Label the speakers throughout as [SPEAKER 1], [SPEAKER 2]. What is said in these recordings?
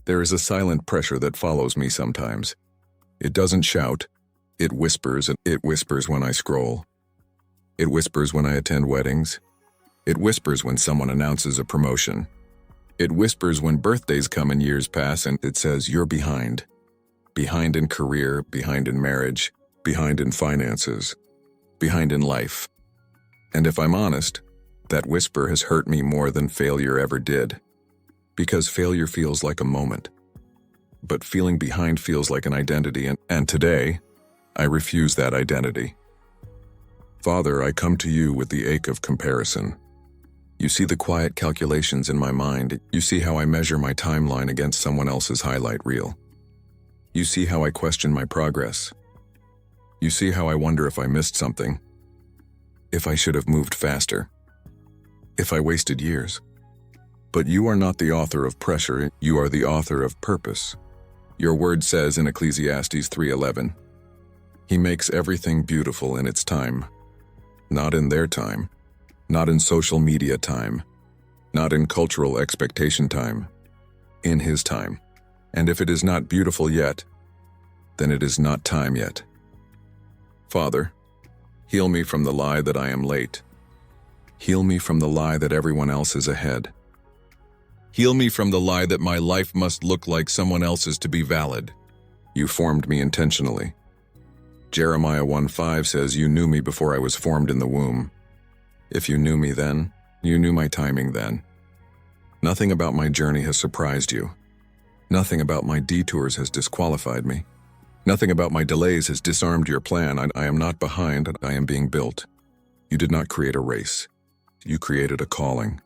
[SPEAKER 1] There is a silent pressure that follows me sometimes. It doesn't shout. It whispers, and it whispers when I scroll. It whispers when I attend weddings. It whispers when someone announces a promotion. It whispers when birthdays come and years pass, and it says, "You're behind." Behind in career, behind in marriage, behind in finances, behind in life. And if I'm honest, that whisper has hurt me more than failure ever did. Because failure feels like a moment. But feeling behind feels like an identity, and today, I refuse that identity. Father, I come to you with the ache of comparison. You see the quiet calculations in my mind. You see how I measure my timeline against someone else's highlight reel. You see how I question my progress. You see how I wonder if I missed something, if I should have moved faster, if I wasted years. But you are not the author of pressure, you are the author of purpose. Your word says in Ecclesiastes 3:11, He makes everything beautiful in its time, not in their time, not in social media time, not in cultural expectation time, in His time. And if it is not beautiful yet, then it is not time yet. Father, heal me from the lie that I am late. Heal me from the lie that everyone else is ahead. Heal me from the lie that my life must look like someone else's to be valid. You formed me intentionally. Jeremiah 1:5 says, You knew me before I was formed in the womb. If you knew me then, you knew my timing then. Nothing about my journey has surprised you. Nothing about my detours has disqualified me. Nothing about my delays has disarmed your plan. I am not behind, I am being built. You did not create a race. You created a calling.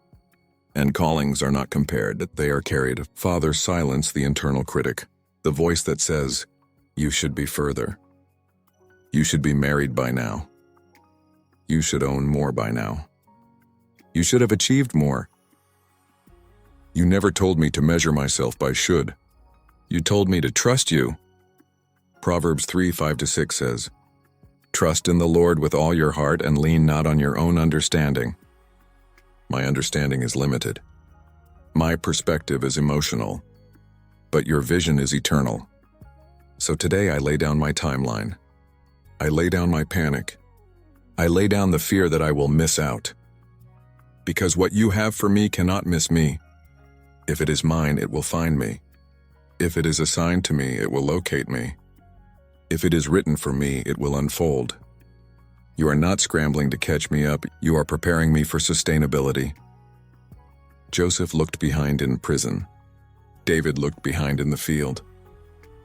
[SPEAKER 1] And callings are not compared, they are carried. Father, silence the internal critic, the voice that says, you should be further. You should be married by now. You should own more by now. You should have achieved more. You never told me to measure myself by should. You told me to trust you. Proverbs 3:5-6 says, Trust in the Lord with all your heart and lean not on your own understanding. My understanding is limited. My perspective is emotional. But your vision is eternal. So today I lay down my timeline. I lay down my panic. I lay down the fear that I will miss out. Because what you have for me cannot miss me. If it is mine, it will find me. If it is assigned to me, it will locate me. If it is written for me, it will unfold. You are not scrambling to catch me up, you are preparing me for sustainability. Joseph looked behind in prison. David looked behind in the field.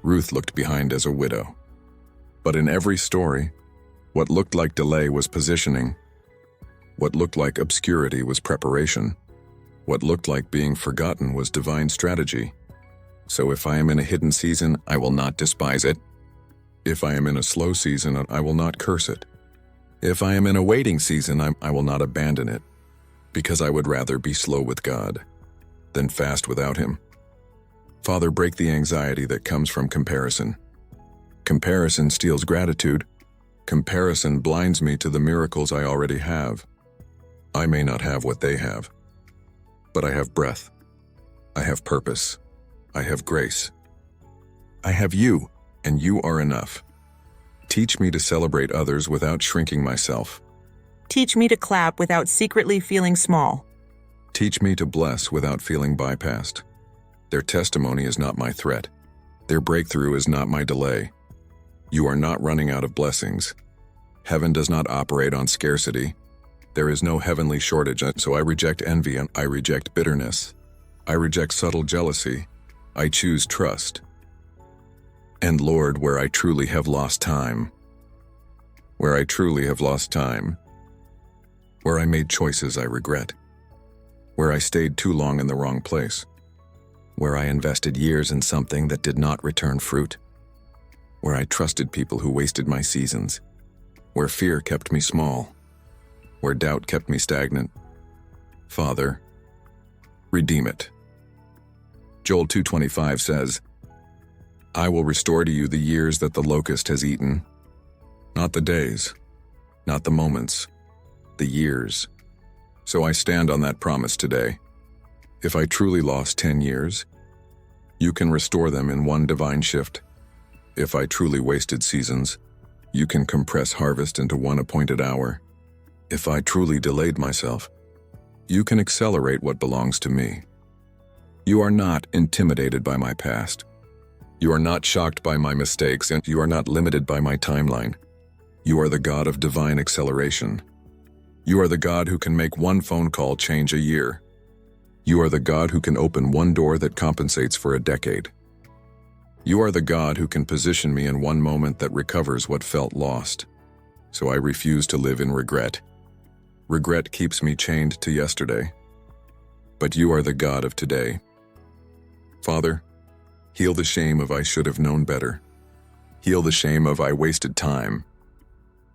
[SPEAKER 1] Ruth looked behind as a widow. But in every story, what looked like delay was positioning. What looked like obscurity was preparation. What looked like being forgotten was divine strategy. So if I am in a hidden season, I will not despise it. If I am in a slow season, I will not curse it. If I am in a waiting season, I will not abandon it, because I would rather be slow with God than fast without Him. Father, break the anxiety that comes from comparison. Comparison steals gratitude. Comparison blinds me to the miracles I already have. I may not have what they have, but I have breath. I have purpose. I have grace. I have you, and you are enough. Teach me to celebrate others without shrinking myself.
[SPEAKER 2] Teach me to clap without secretly feeling small.
[SPEAKER 1] Teach me to bless without feeling bypassed. Their testimony is not my threat. Their breakthrough is not my delay. You are not running out of blessings. Heaven does not operate on scarcity. There is no heavenly shortage, so I reject envy and I reject bitterness. I reject subtle jealousy. I choose trust. And Lord, where I truly have lost time, where I made choices I regret, where I stayed too long in the wrong place, where I invested years in something that did not return fruit, where I trusted people who wasted my seasons, where fear kept me small, where doubt kept me stagnant. Father, redeem it. Joel 2:25 says, I will restore to you the years that the locust has eaten. Not the days, not the moments, the years. So I stand on that promise today. If I truly lost 10 years, You can restore them in one divine shift. If I truly wasted seasons, you can compress harvest into one appointed hour. If I truly delayed myself, you can accelerate what belongs to me. You are not intimidated by my past. You are not shocked by my mistakes, and you are not limited by my timeline. You are the God of divine acceleration. You are the God who can make one phone call change a year. You are the God who can open one door that compensates for a decade. You are the God who can position me in one moment that recovers what felt lost. So I refuse to live in regret. Regret keeps me chained to yesterday. But you are the God of today. Father, heal the shame of I should have known better. Heal the shame of I wasted time.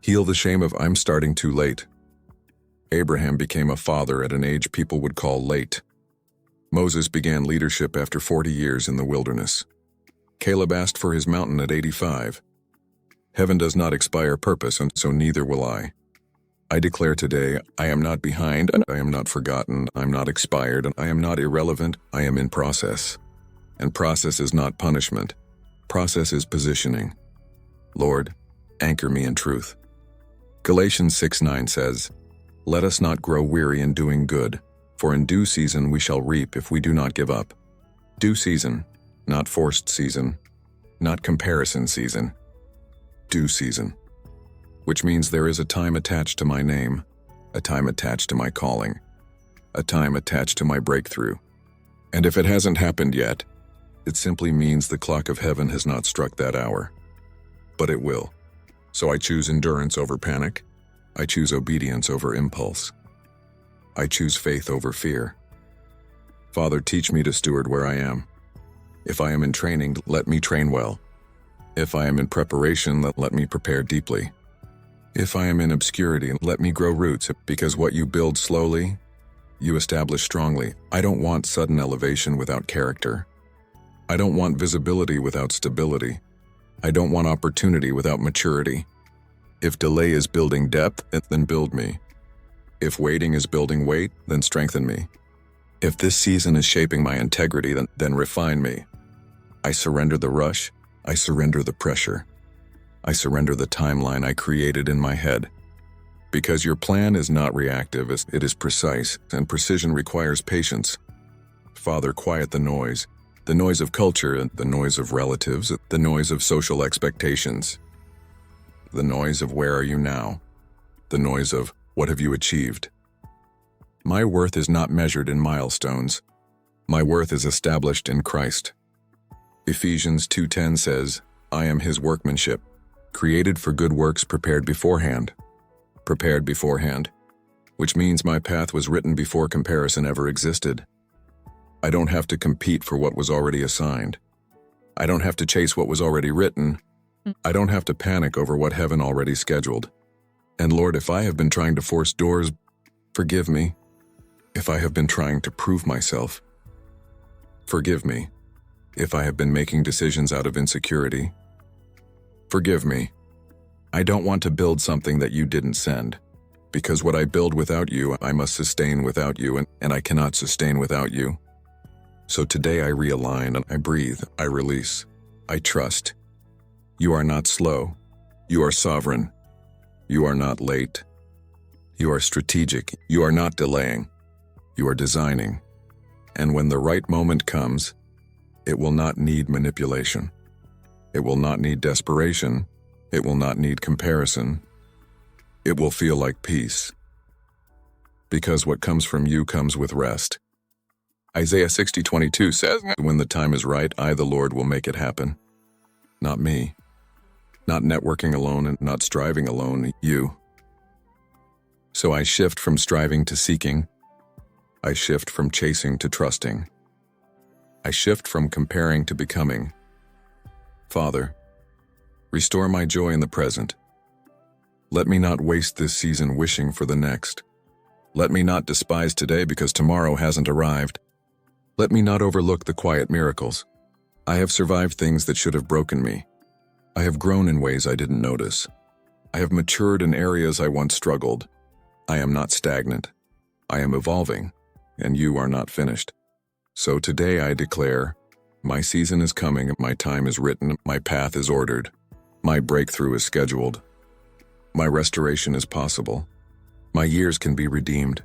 [SPEAKER 1] Heal the shame of I'm starting too late. Abraham became a father at an age people would call late. Moses began leadership after 40 years in the wilderness. Caleb asked for his mountain at 85. Heaven does not expire purpose, and so neither will I. I declare today, I am not behind, and I am not forgotten, I am not expired, and I am not irrelevant, I am in process. And process is not punishment. Process is positioning. Lord, anchor me in truth. Galatians 6:9 says, "Let us not grow weary in doing good, for in due season we shall reap if we do not give up." Due season, not forced season, not comparison season. Due season. Which means there is a time attached to my name, a time attached to my calling, a time attached to my breakthrough. And if it hasn't happened yet, it simply means the clock of heaven has not struck that hour. But it will. So I choose endurance over panic. I choose obedience over impulse. I choose faith over fear. Father, teach me to steward where I am. If I am in training, let me train well. If I am in preparation, let me prepare deeply. If I am in obscurity, let me grow roots, because what you build slowly, you establish strongly. I don't want sudden elevation without character. I don't want visibility without stability. I don't want opportunity without maturity. If delay is building depth, then build me. If waiting is building weight, then strengthen me. If this season is shaping my integrity, then refine me. I surrender the rush. I surrender the pressure. I surrender the timeline I created in my head. Because your plan is not reactive, it is precise, and precision requires patience. Father, quiet the noise of culture, the noise of relatives, the noise of social expectations, the noise of where are you now, the noise of what have you achieved. My worth is not measured in milestones. My worth is established in Christ. Ephesians 2:10 says, I am his workmanship, created for good works prepared beforehand. Prepared beforehand, which means my path was written before comparison ever existed. I don't have to compete for what was already assigned. I don't have to chase what was already written. I don't have to panic over what heaven already scheduled. And Lord, if I have been trying to force doors, forgive me. If I have been trying to prove myself, forgive me. If I have been making decisions out of insecurity, forgive me. I don't want to build something that you didn't send, because what I build without you, I must sustain without you, and I cannot sustain without you. So today I realign, and I breathe, I release, I trust. You are not slow. You are sovereign. You are not late. You are strategic. You are not delaying. You are designing. And when the right moment comes, it will not need manipulation. It will not need desperation. It will not need comparison. It will feel like peace. Because what comes from you comes with rest. Isaiah 60:22 says, when the time is right, I, the Lord, will make it happen. Not me. Not networking alone and not striving alone, you. So I shift from striving to seeking. I shift from chasing to trusting. I shift from comparing to becoming. Father, restore my joy in the present. Let me not waste this season wishing for the next. Let me not despise today because tomorrow hasn't arrived. Let me not overlook the quiet miracles. I have survived things that should have broken me. I have grown in ways I didn't notice. I have matured in areas I once struggled. I am not stagnant. I am evolving, and you are not finished. So today I declare, My season is coming, my time is written, my path is ordered, my breakthrough is scheduled, my restoration is possible, my years can be redeemed,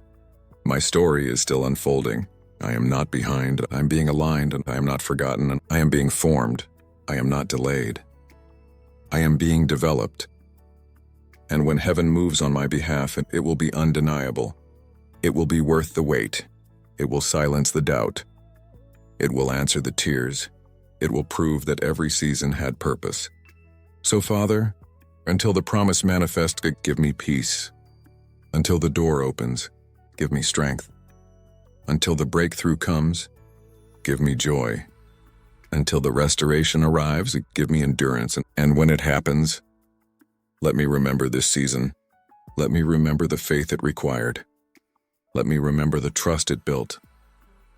[SPEAKER 1] my story is still unfolding. I am not behind, I am being aligned, and I am not forgotten, and I am being formed, I am not delayed. I am being developed. And when heaven moves on my behalf, it will be undeniable. It will be worth the wait. It will silence the doubt. It will answer the tears. It will prove that every season had purpose. So, Father, until the promise manifests, give me peace. Until the door opens, give me strength. Until the breakthrough comes, give me joy. Until the restoration arrives, give me endurance. And when it happens, let me remember this season. Let me remember the faith it required. Let me remember the trust it built.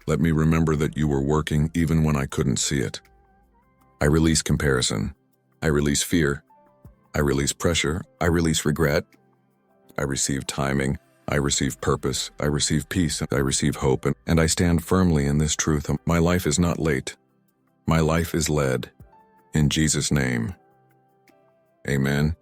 [SPEAKER 1] Let me remember that you were working even when I couldn't see it. I release comparison. I release fear. I release pressure. I release regret. I receive timing. I receive purpose. I receive peace. I receive hope. And I stand firmly in this truth. My life is not late. My life is led. In Jesus' name, amen.